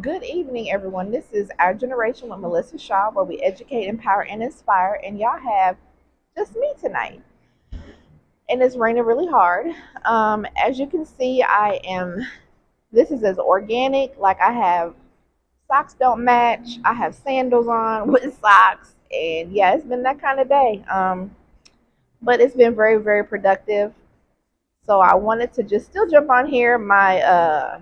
Good evening, everyone. This is Our Generation with Melissa Shaw, where we educate, empower, and inspire. And y'all have just me tonight. And it's raining really hard. As you can see, this is as organic. Like I have socks don't match. I have sandals on with socks. And yeah, it's been that kind of day. But it's been very, very productive. So I wanted to just still jump on here. My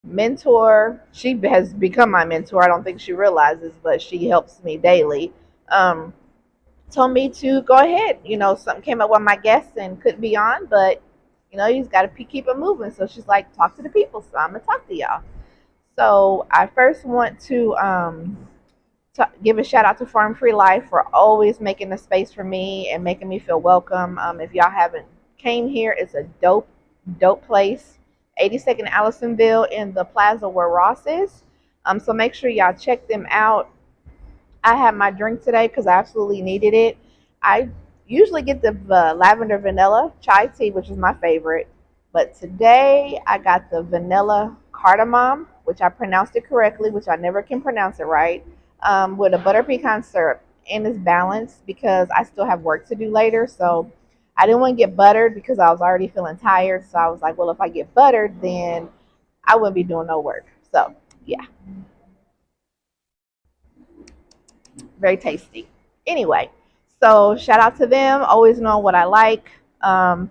mentor. She has become my mentor. I don't think she realizes, but she helps me daily. Um, Told me to go ahead. Something came up with my guests and couldn't be on, but you just got to keep it moving. So she's like, talk to the people. So I'm gonna talk to y'all. So I first want to give a shout out to Farm Free Life for always making a space for me and making me feel welcome. If y'all haven't came here, it's a dope place. 82nd Allisonville in the plaza where Ross is. So make sure y'all check them out. I had my drink today because I absolutely needed it. I usually get the lavender vanilla chai tea, which is my favorite. But today I got the vanilla cardamom, which I pronounced it correctly, which I never can pronounce it right, with a butter pecan syrup. And it's balanced because I still have work to do later. So I didn't want to get buttered because I was already feeling tired. So I was like, well, if I get buttered, then I wouldn't be doing no work. So yeah, very tasty. Anyway, so shout out to them. Always know what I like. Um,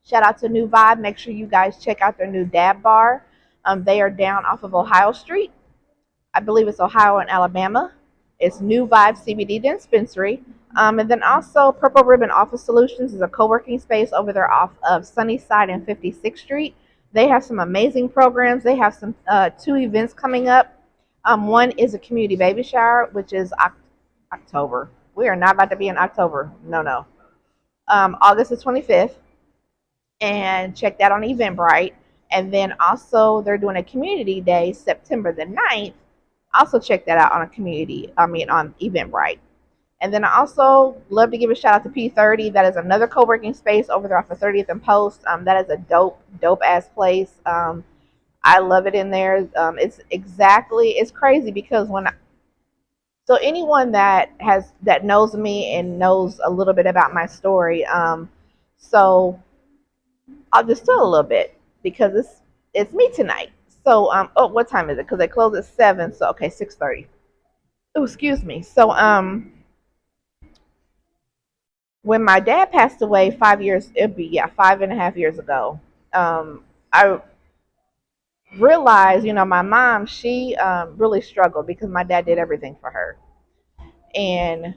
Shout out to New Vibe. Make sure you guys check out their new Dab Bar. They are down off of Ohio Street. I believe it's Ohio and Alabama. It's New Vibe CBD Dispensary. And then also Purple Ribbon Office Solutions is a co-working space over there off of Sunnyside and 56th Street. They have some amazing programs. They have some two events coming up. One is a community baby shower, which is October. We are not about to be in October. No, no. August the 25th. And check that on Eventbrite. And then also they're doing a community day September the 9th. Also check that out on on Eventbrite. And then I also love to give a shout out to P30. That is another co-working space over there off of 30th and Post. That is a dope ass place. I love it in there. It's crazy because so anyone that knows me and knows a little bit about my story, so I'll just tell a little bit because it's me tonight. So oh, what time is it? Because they close at 7. So okay, 6:30. Oh, excuse me. So when my dad passed away 5 years, it'd be, yeah, 5.5 years ago. I realized, my mom, she really struggled because my dad did everything for her, and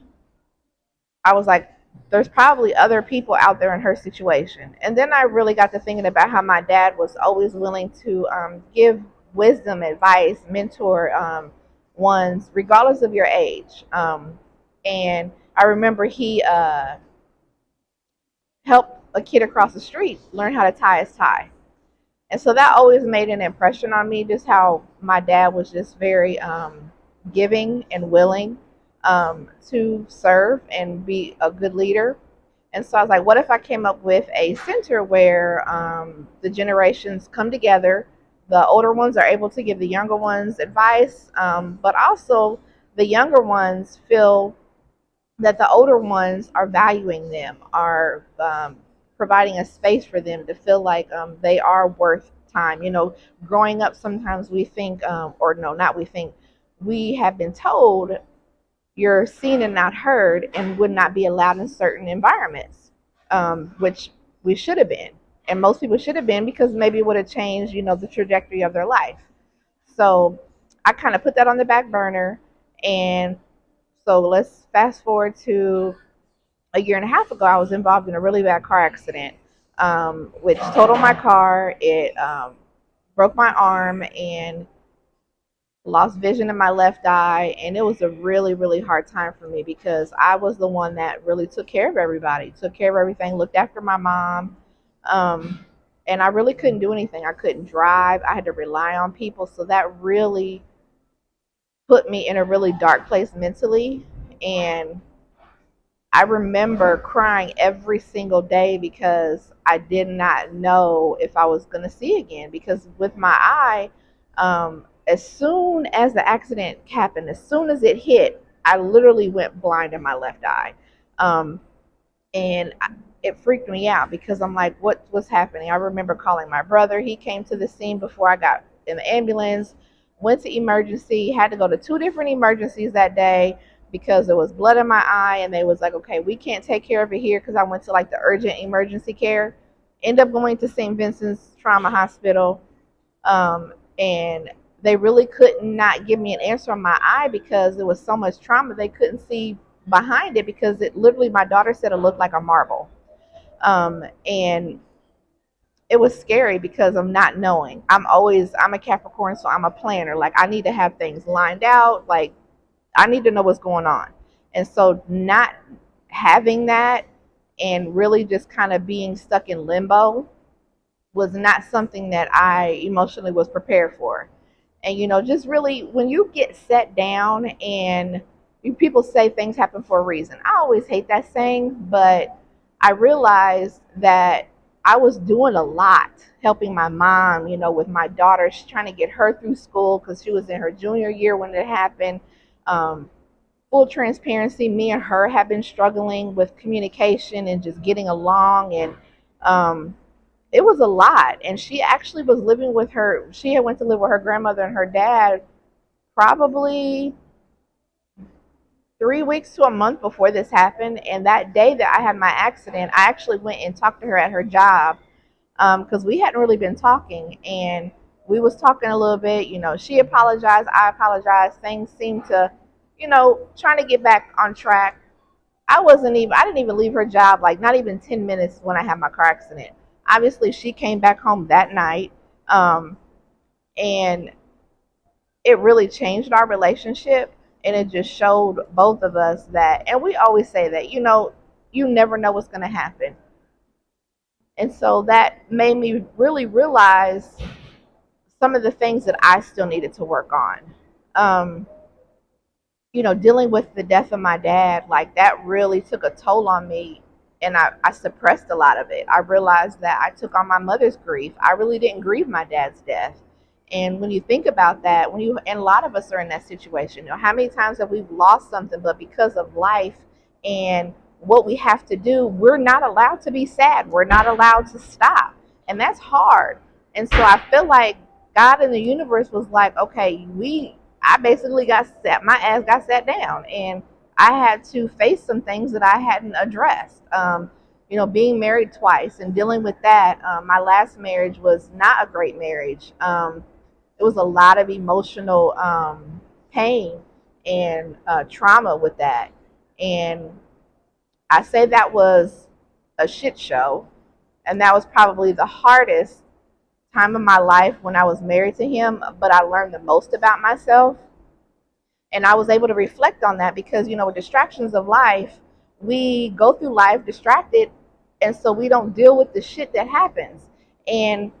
I was like, there's probably other people out there in her situation. And then I really got to thinking about how my dad was always willing to give wisdom, advice, mentor ones, regardless of your age. And I remember he helped a kid across the street learn how to tie his tie. And so that always made an impression on me, just how my dad was just very giving and willing to serve and be a good leader. And so I was like, what if I came up with a center where the generations come together? The older ones are able to give the younger ones advice, but also the younger ones feel that the older ones are valuing them, are providing a space for them to feel like they are worth time. Growing up, sometimes we think, or no, not we think, we have been told you're seen and not heard and would not be allowed in certain environments, which we should have been. And most people should have been because maybe it would have changed, the trajectory of their life. So I kind of put that on the back burner. And so let's fast forward to a year and a half ago. I was involved in a really bad car accident, which totaled my car. It broke my arm and lost vision in my left eye. And it was a really, really hard time for me because I was the one that really took care of everybody, took care of everything, looked after my mom. Um, and I really couldn't do anything. I couldn't drive. I had to rely on people. So that really put me in a really dark place mentally. And I remember crying every single day because I did not know if I was going to see again. Because with my eye, As soon as the accident happened, as soon as it hit, I literally went blind in my left eye. Um, and it freaked me out because I'm like, what was happening? I remember calling my brother. He came to the scene before I got in the ambulance, went to emergency, had to go to two different emergencies that day because there was blood in my eye, and they was like, okay, we can't take care of it here because I went to like the urgent emergency care. End up going to St. Vincent's Trauma Hospital, and they really could not give me an answer on my eye because there was so much trauma. They couldn't see behind it because it literally, my daughter said, it looked like a marble. And it was scary because I'm not knowing. I'm a Capricorn, so I'm a planner. Like, I need to have things lined out. Like, I need to know what's going on. And so not having that and really just kind of being stuck in limbo was not something that I emotionally was prepared for. And just really, when you get set down and people say things happen for a reason, I always hate that saying, but I realized that I was doing a lot helping my mom, with my daughter. She's trying to get her through school because she was in her junior year when it happened. um, Full transparency, me and her have been struggling with communication and just getting along. And um, it was a lot. And she actually was living with her, she had went to live with her grandmother and her dad probably 3 weeks to a month before this happened. And that day that I had my accident, I actually went and talked to her at her job, because we hadn't really been talking. And we was talking a little bit. She apologized, I apologized. Things seemed to, trying to get back on track. I didn't even leave her job, like not even 10 minutes when I had my car accident. Obviously, she came back home that night. And it really changed our relationship, and it just showed both of us that. And we always say that, you never know what's going to happen. And so that made me really realize some of the things that I still needed to work on. um, Dealing with the death of my dad, like that really took a toll on me. And I suppressed a lot of it. I realized that I took on my mother's grief. I really didn't grieve my dad's death. And when you think about that, and a lot of us are in that situation, how many times have we lost something, but because of life and what we have to do, we're not allowed to be sad. We're not allowed to stop. And that's hard. And so I feel like God in the universe was like, okay, I basically my ass got sat down, and I had to face some things that I hadn't addressed. Being married twice and dealing with that. My last marriage was not a great marriage. It was a lot of emotional pain and trauma with that. And I say that was a shit show. And that was probably the hardest time of my life when I was married to him. But I learned the most about myself. And I was able to reflect on that because, with distractions of life, we go through life distracted. And so we don't deal with the shit that happens. And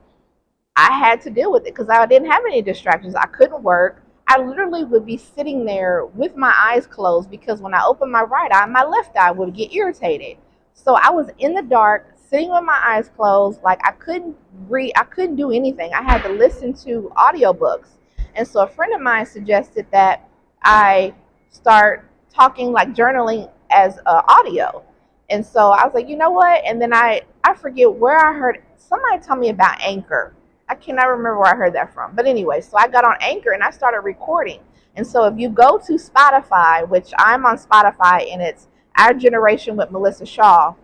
I had to deal with it because I didn't have any distractions. I couldn't work. I literally would be sitting there with my eyes closed because when I opened my right eye, my left eye would get irritated. So I was in the dark, sitting with my eyes closed, like I couldn't read, I couldn't do anything. I had to listen to audiobooks. And so a friend of mine suggested that I start talking, like journaling as audio. And so I was like, you know what? And then I forget where I heard somebody tell me about Anchor. I cannot remember where I heard that from. But anyway, so I got on Anchor and I started recording. And so if you go to Spotify, which I'm on Spotify, and it's Our Generation with Melissa Shaw.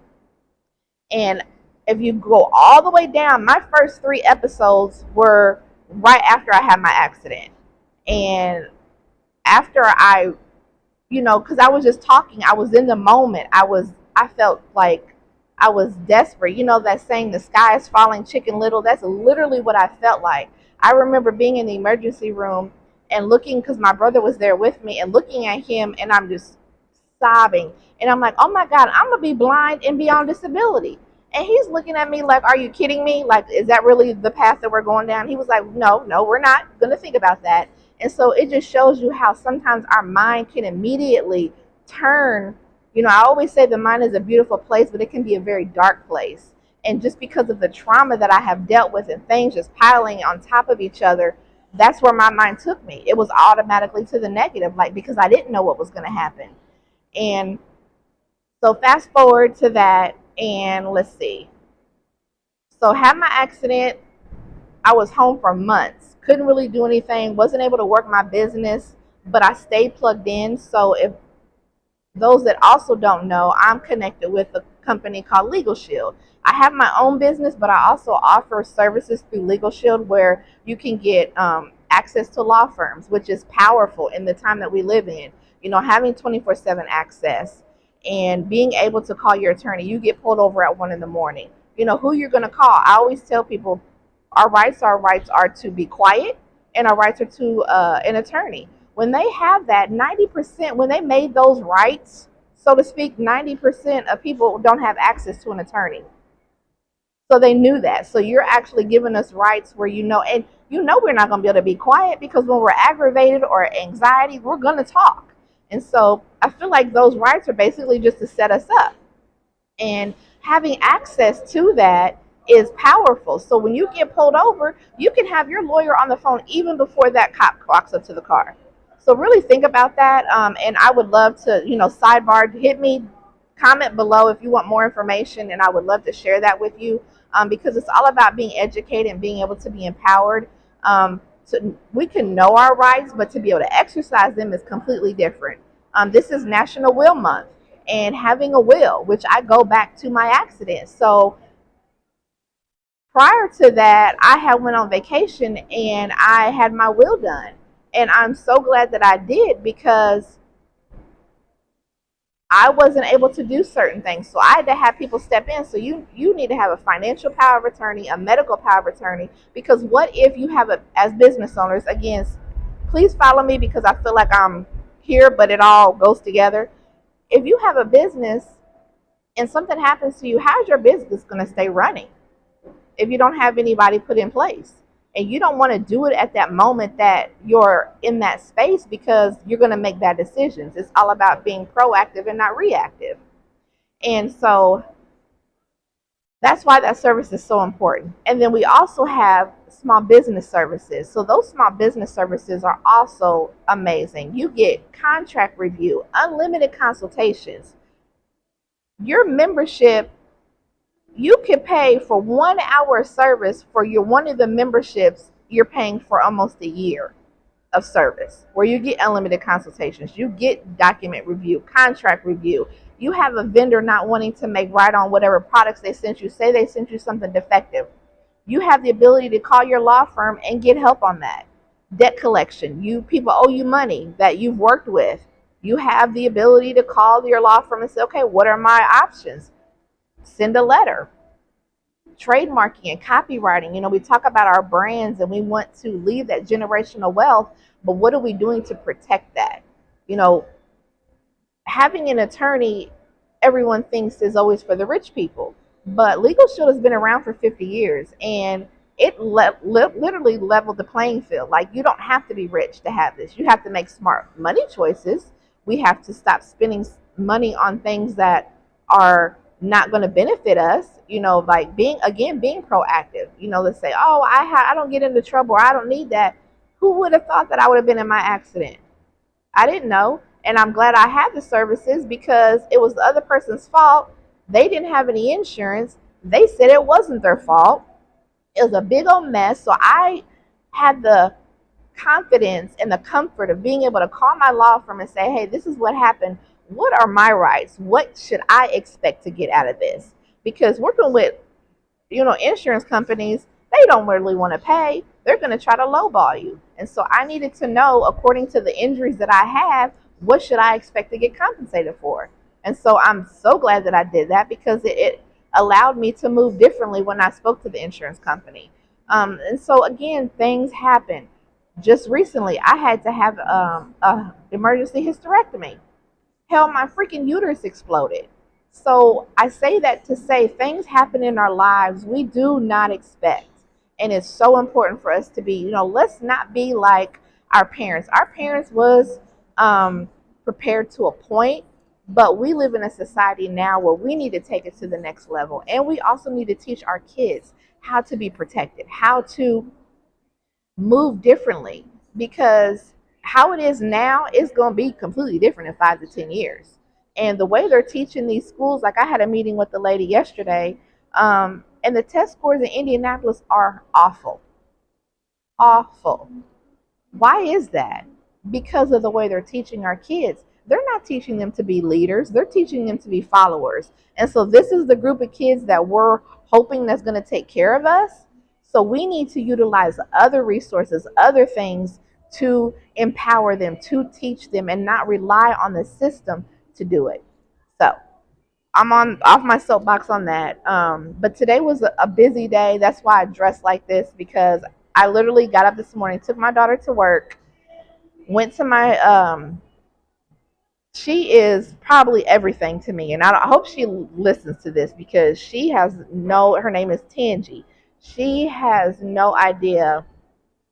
And if you go all the way down, my first 3 episodes were right after I had my accident. And after because I was just talking, I was in the moment. I felt like I was desperate. That saying, the sky is falling, Chicken Little? That's literally what I felt like. I remember being in the emergency room and looking, because my brother was there with me, and looking at him, and I'm just sobbing. And I'm like, oh my God, I'm going to be blind and be on disability. And he's looking at me like, are you kidding me? Like, is that really the path that we're going down? He was like, no, we're not going to think about that. And so it just shows you how sometimes our mind can immediately turn. I always say the mind is a beautiful place, but it can be a very dark place. And just because of the trauma that I have dealt with and things just piling on top of each other, that's where my mind took me. It was automatically to the negative, like because I didn't know what was going to happen. And so fast forward to that, and let's see. So had my accident. I was home for months. Couldn't really do anything. Wasn't able to work my business, but I stayed plugged in. So if those that also don't know, I'm connected with a company called Legal Shield. I have my own business, but I also offer services through Legal Shield where you can get access to law firms, which is powerful in the time that we live in. You know, having 24/7 access and being able to call your attorney. You get pulled over at 1 in the morning. You know who you're going to call. I always tell people our rights are to be quiet, and our rights are to an attorney. When they have that, 90%, when they made those rights, so to speak, 90% of people don't have access to an attorney. So they knew that. So you're actually giving us rights where and we're not going to be able to be quiet because when we're aggravated or anxiety, we're going to talk. And so I feel like those rights are basically just to set us up. And having access to that is powerful. So when you get pulled over, you can have your lawyer on the phone even before that cop walks up to the car. So really think about that. And I would love to, sidebar, hit me, comment below if you want more information, and I would love to share that with you because it's all about being educated and being able to be empowered. We can know our rights, but to be able to exercise them is completely different. This is National Will Month, and having a will, which I go back to my accident. So prior to that, I had went on vacation and I had my will done. And I'm so glad that I did because I wasn't able to do certain things. So I had to have people step in. So you need to have a financial power of attorney, a medical power of attorney, because what if you have as business owners, again, please follow me because I feel like I'm here, but it all goes together. If you have a business and something happens to you, how's your business going to stay running if you don't have anybody put in place? And you don't want to do it at that moment that you're in that space because you're going to make bad decisions. It's all about being proactive and not reactive. And so that's why that service is so important. And then we also have small business services. So those small business services are also amazing. You get contract review, unlimited consultations. Your membership, you can pay for 1 hour of service for your one of the memberships. You're paying for almost a year of service where you get unlimited consultations, you get document review, contract review. You have a vendor not wanting to make right on whatever products they sent you, say they sent you something defective. You have the ability to call your law firm and get help on that. Debt collection, people owe you money that you've worked with. You have the ability to call your law firm and say, okay, what are my options? Send a letter. Trademarking and copywriting, we talk about our brands and we want to leave that generational wealth, but what are we doing to protect that? Having an attorney, everyone thinks is always for the rich people, but Legal Shield has been around for 50 years and it literally leveled the playing field. Like, you don't have to be rich to have this. You have to make smart money choices. We have to stop spending money on things that are not going to benefit us, like being proactive. Let's say, oh, I don't get into trouble, or I don't need that. Who would have thought that I would have been in my accident? I didn't know. And I'm glad I had the services because it was the other person's fault. They didn't have any insurance. They said it wasn't their fault. It was a big old mess. So I had the confidence and the comfort of being able to call my law firm and say, hey, this is what happened. What are my rights? What should I expect to get out of this? Because working with, insurance companies, they don't really want to pay. They're going to try to lowball you. And so I needed to know, according to the injuries that I have, what should I expect to get compensated for? And so I'm so glad that I did that because it allowed me to move differently when I spoke to the insurance company. And so again, things happen. Just recently, I had to have a emergency hysterectomy. Hell, my freaking uterus exploded. So I say that to say things happen in our lives we do not expect. And it's so important for us to be, let's not be like our parents. Our parents was prepared to a point, but we live in a society now where we need to take it to the next level. And we also need to teach our kids how to be protected, how to move differently, because how it is now is going to be completely different in 5 to 10 years. And the way they're teaching these schools, like I had a meeting with the lady yesterday, and the test scores in Indianapolis are awful, awful. Why is that? Because of the way they're teaching our kids. They're not teaching them to be leaders, they're teaching them to be followers. And so this is the group of kids that we're hoping that's going to take care of us. So we need to utilize other resources, other things to empower them, to teach them, and not rely on the system to do it. So I'm on off my soapbox on that. But today was a busy day. That's why I dressed like this, because I literally got up this morning, took my daughter to work, went to my she is probably everything to me, and I hope she listens to this, because she has no, her name is Tangi. She has no idea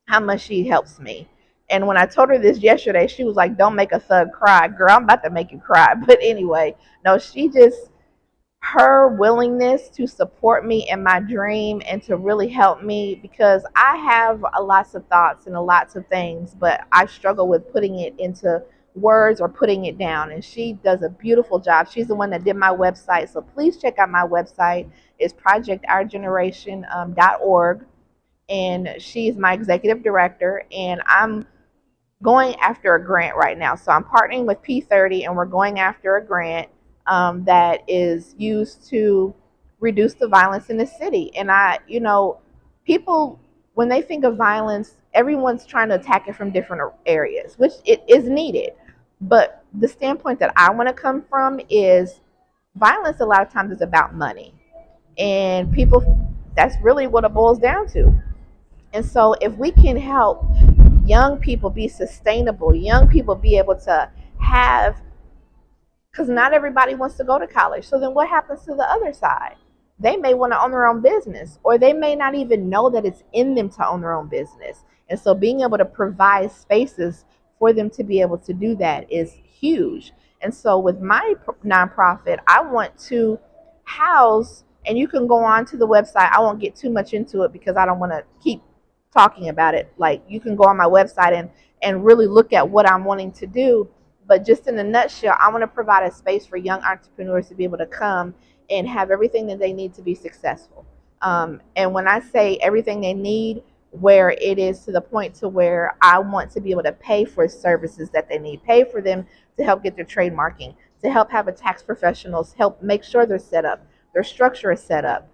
how much she helps me. And when I told her this yesterday, she was like, "Don't make a thug cry." Girl, I'm about to make you cry. But anyway, no, she just, her willingness to support me in my dream and to really help me, because I have a lots of thoughts and a lots of things, but I struggle with putting it into words or putting it down. And she does a beautiful job. She's the one that did my website. So please check out my website. It's projectourgeneration.org. And she's my executive director. And I'm going after a grant right now. So I'm partnering with P30, and we're going after a grant that is used to reduce the violence in the city. And people, when they think of violence, everyone's trying to attack it from different areas, which it is needed. But the standpoint that I want to come from is violence a lot of times is about money. And people, that's really what it boils down to. And so if we can help young people be sustainable, young people be able to have, because not everybody wants to go to college. So then what happens to the other side? They may want to own their own business, or they may not even know that it's in them to own their own business. And so being able to provide spaces for them to be able to do that is huge. And so with my nonprofit, I want to house, and you can go on to the website. I won't get too much into it because I don't want to keep talking about it. Like, you can go on my website and really look at what I'm wanting to do. But just in a nutshell, I want to provide a space for young entrepreneurs to be able to come and have everything that they need to be successful. And when I say everything they need, where it is to the point to where I want to be able to pay for services that they need, pay for them to help get their trademarking, to help have a tax professionals help make sure they're set up, their structure is set up.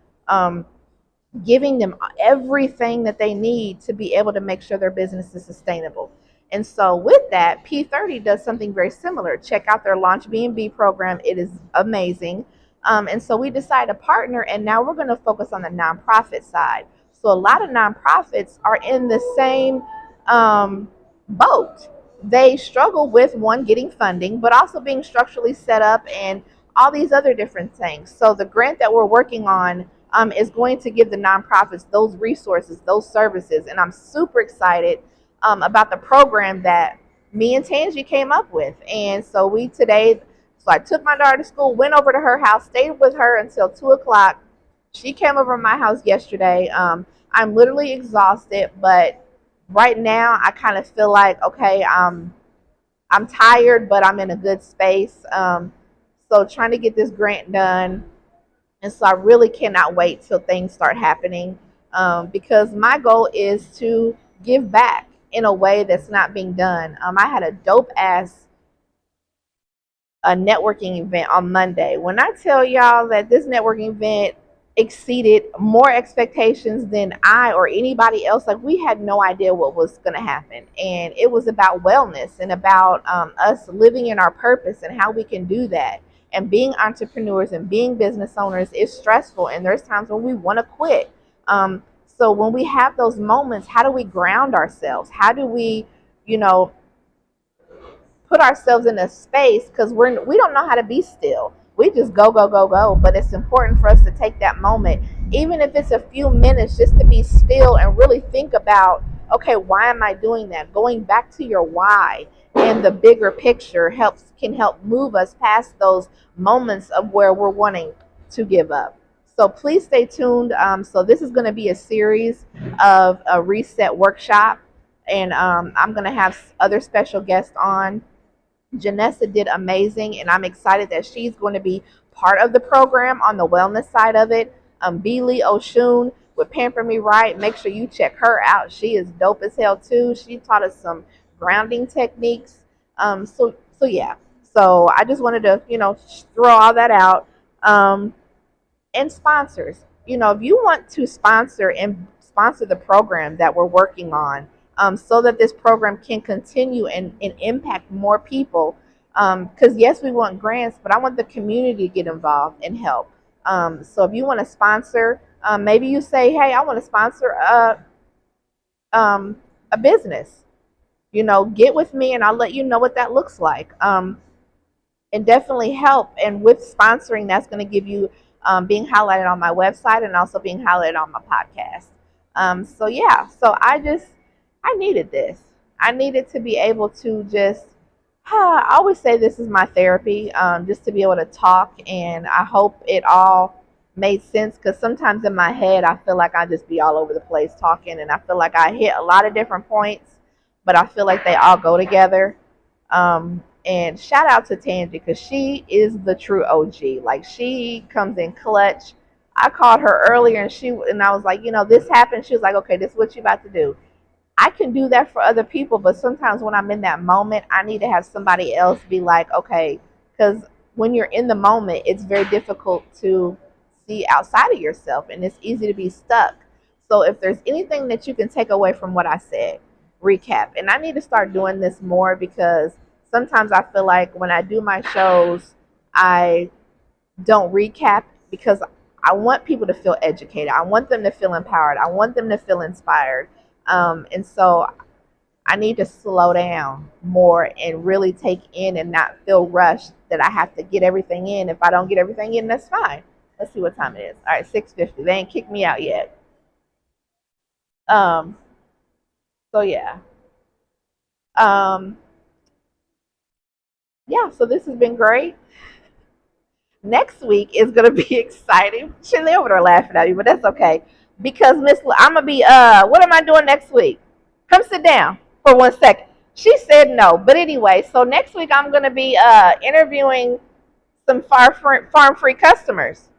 Giving them everything that they need to be able to make sure their business is sustainable. And so with that, P30 does something very similar. Check out their Launch B&B program. It is amazing. And so we decided to partner, and now we're going to focus on the nonprofit side. So a lot of nonprofits are in the same boat. They struggle with, one, getting funding, but also being structurally set up and all these other different things. So the grant that we're working on is going to give the nonprofits those resources, those services. And I'm super excited about the program that me and Tangi came up with. And so so I took my daughter to school, went over to her house, stayed with her until 2 o'clock. She came over to my house yesterday. I'm literally exhausted, but right now I kind of feel like, okay, I'm tired, but I'm in a good space. So trying to get this grant done. And so I really cannot wait till things start happening, because my goal is to give back in a way that's not being done. I had a dope ass networking event on Monday. When I tell y'all that this networking event exceeded more expectations than I or anybody else, like, we had no idea what was going to happen. And it was about wellness and about us living in our purpose and how we can do that. And being entrepreneurs and being business owners is stressful, and there's times when we want to quit. So when we have those moments, how do we ground ourselves? How do we, you know, put ourselves in a space, because we don't know how to be still. We just go, go, go, go. But it's important for us to take that moment, even if it's a few minutes, just to be still and really think about, okay, why am I doing that? Going back to your why and the bigger picture can help move us past those moments of where we're wanting to give up. So please stay tuned. So this is going to be a series of a reset workshop. And I'm going to have other special guests on. Janessa did amazing, and I'm excited that she's going to be part of the program on the wellness side of it. Beely Oshun with Pamper Me Right. Make sure you check her out. She is dope as hell too. She taught us some grounding techniques. So yeah. So I just wanted to throw all that out. And sponsors. If you want to sponsor the program that we're working on, so that this program can continue and impact more people. Because yes, we want grants, but I want the community to get involved and help. So if you want to sponsor, maybe you say, "Hey, I want to sponsor a business." Get with me, and I'll let you know what that looks like. And definitely help. And with sponsoring, that's going to give you being highlighted on my website and also being highlighted on my podcast. So yeah, so I needed this. I needed to be able to just, I always say this is my therapy, just to be able to talk. And I hope it all made sense, because sometimes in my head, I feel like I just be all over the place talking, and I feel like I hit a lot of different points, but I feel like they all go together. And shout out to Tangi, because she is the true OG. Like, she comes in clutch. I called her earlier, and I was like, this happened. She was like, okay, this is what you about to do. I can do that for other people, but sometimes when I'm in that moment, I need to have somebody else be like, okay, because when you're in the moment, it's very difficult to see outside of yourself, and it's easy to be stuck. So if there's anything that you can take away from what I said, recap. And I need to start doing this more, because sometimes I feel like when I do my shows, I don't recap, because I want people to feel educated. I want them to feel empowered. I want them to feel inspired. And so I need to slow down more and really take in and not feel rushed that I have to get everything in. If I don't get everything in, that's fine. Let's see what time it is. All right, 6:50. They ain't kicked me out yet. Um, so yeah. Um, yeah, so this has been great. Next week is gonna be exciting. She over there laughing at me, but that's okay. Because I'm gonna be what am I doing next week? Come sit down for 1 second. She said no. But anyway, so next week I'm gonna be interviewing some farm free customers.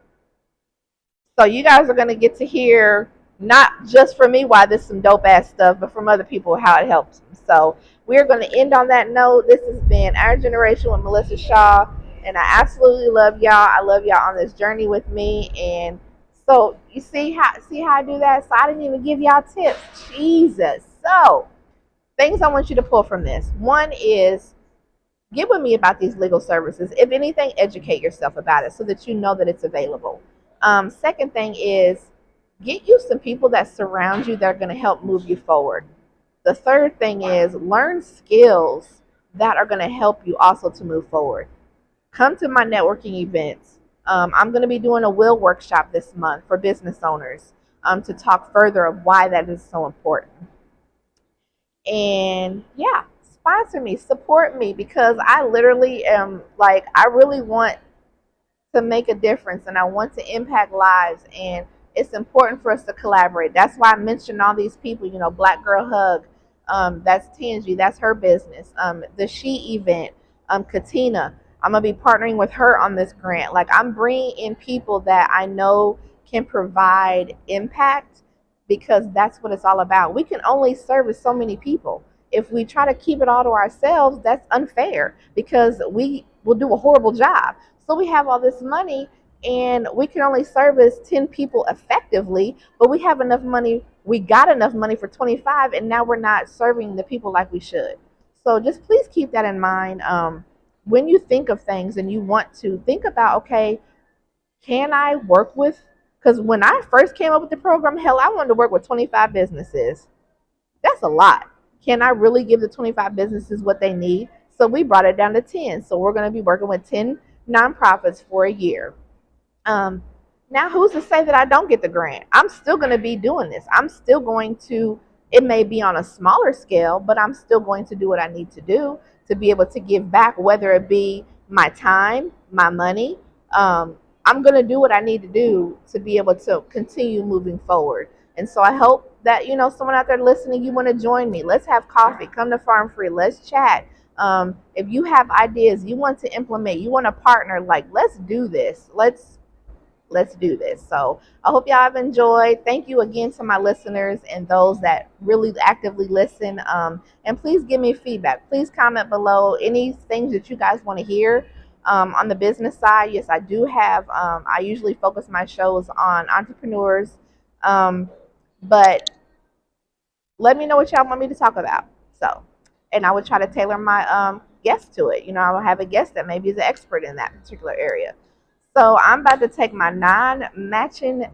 So you guys are going to get to hear not just from me why this is some dope ass stuff, but from other people how it helps them. So we're going to end on that note. This has been Our Generation with Melissa Shaw, and I absolutely love y'all. I love y'all on this journey with me. And so you see how I do that. So I didn't even give y'all tips. Jesus. So things I want you to pull from this. One is, get with me about these legal services. If anything, educate yourself about it so that you know that it's available. Second thing is, get you some people that surround you that are going to help move you forward. The third thing is, learn skills that are going to help you also to move forward. Come to my networking events. I'm going to be doing a will workshop this month for business owners, to talk further of why that is so important. And yeah, sponsor me, support me, because I literally am like, I really want to make a difference, and I want to impact lives, and it's important for us to collaborate. That's why I mentioned all these people, Black Girl Hug, that's Tangi, that's her business. The She event, Katina, I'm gonna be partnering with her on this grant. Like, I'm bringing in people that I know can provide impact, because that's what it's all about. We can only service so many people. If we try to keep it all to ourselves, that's unfair, because we will do a horrible job. So we have all this money, and we can only service 10 people effectively, but we have enough money. We got enough money for 25, and now we're not serving the people like we should. So just please keep that in mind. When you think of things and you want to think about, okay, can I work with, because when I first came up with the program, hell, I wanted to work with 25 businesses. That's a lot. Can I really give the 25 businesses what they need? So we brought it down to 10. So we're going to be working with 10 nonprofits for a year. Um, Now, who's to say that I don't get the grant? I'm still going to be doing this. I'm still going to, it may be on a smaller scale, but I'm still going to do what I need to do to be able to give back, whether it be my time, my money. I'm going to do what I need to do to be able to continue moving forward. And so I hope that, someone out there listening, you want to join me. Let's have coffee. Come to Farm Free. Let's chat. If you have ideas you want to implement, you want to partner, like, let's do this. Let's do this. So I hope y'all have enjoyed. Thank you again to my listeners and those that really actively listen. And please give me feedback. Please comment below any things that you guys want to hear. On the business side, yes, I do have. I usually focus my shows on entrepreneurs, but let me know what y'all want me to talk about. So, and I would try to tailor my guest to it. I will have a guest that maybe is an expert in that particular area. So I'm about to take my non-matching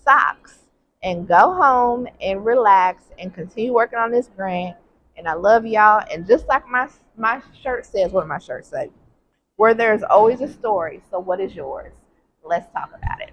socks and go home and relax and continue working on this grant. And I love y'all. And just like my shirt says, what my shirt says, where there's always a story. So what is yours? Let's talk about it.